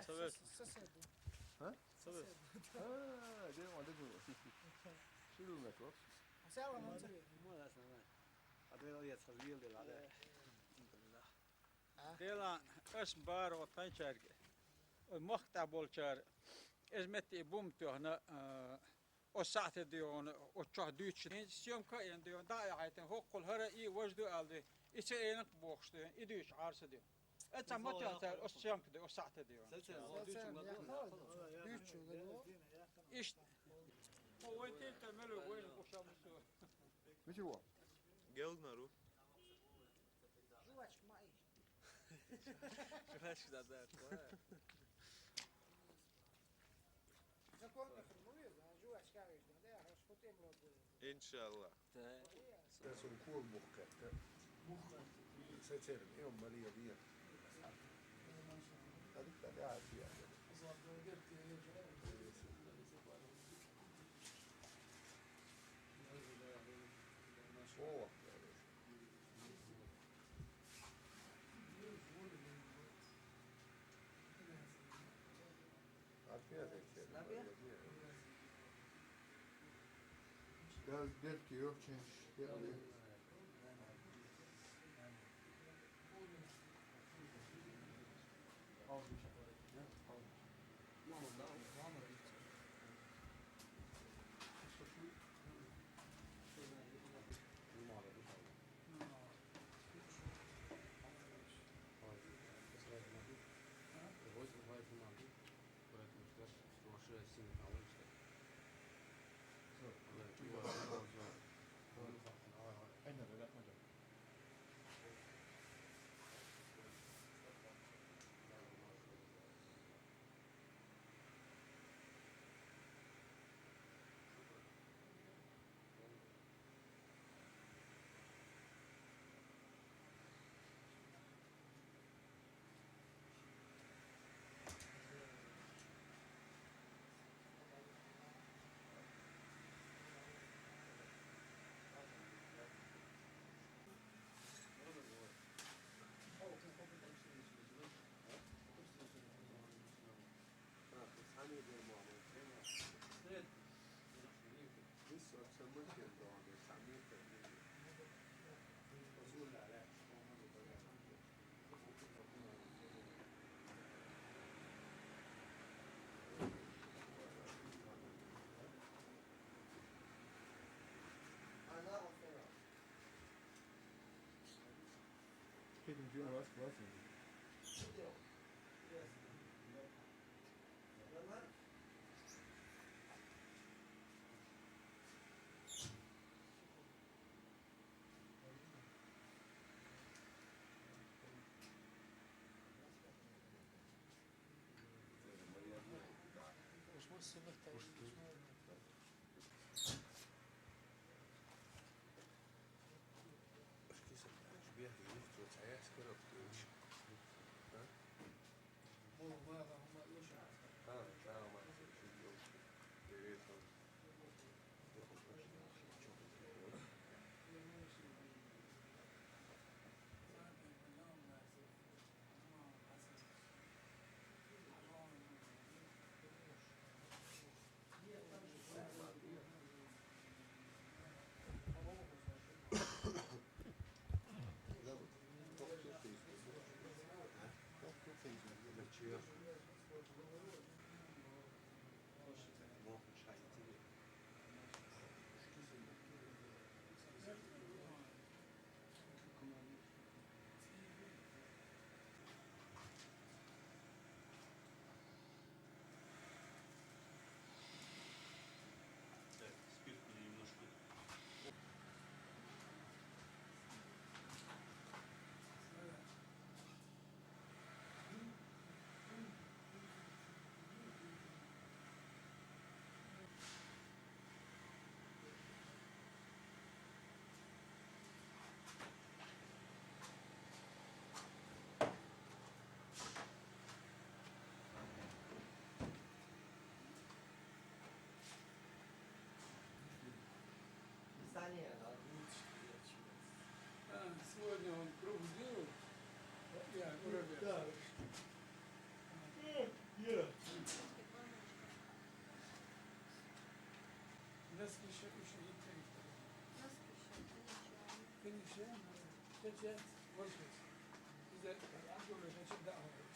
Соседу. Ha? Соседу. Ha, det var det så. Skilur mig klart. Selam amca. Dela es baro tanchar. Mahta bolchar. Es metti bumtuhna osate dion ocha düçün. Siyom kayan dion da ayten hokkul hara i wajdu aldı. İçe enak boğuştu. İdüç arsa diyor. Etsa mata o siyom kdı osate diyor. Üç yıl. İşte o vaytel temeli oyun boşamıştı. Weet je wat? Geld naar hoe? Жвачка моя. Куда сюда дать? Законно формулирует, а жвачка говорит, да, я ж потом роблю. Inshallah. Tässä on kuolmuhke, että se termi on mä liian vielä. Tämä pitää tehdä siellä. Oo. Biraz belki yok çünkü yani. Al bir şey. Al. Aynen öyle yapmayacağım. Visto c'è molto donne, sta molto Hidden June was Уж мы себе так. bir yurt asker yapıyor. Ha? Ha, tamam. Evet. Так, спирту немножко. Сегодня он круг сделал. Я уровень. Keçe, hoş geldin. Bize Anadolu geçe daha hoş.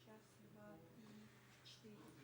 Час, два, і 4.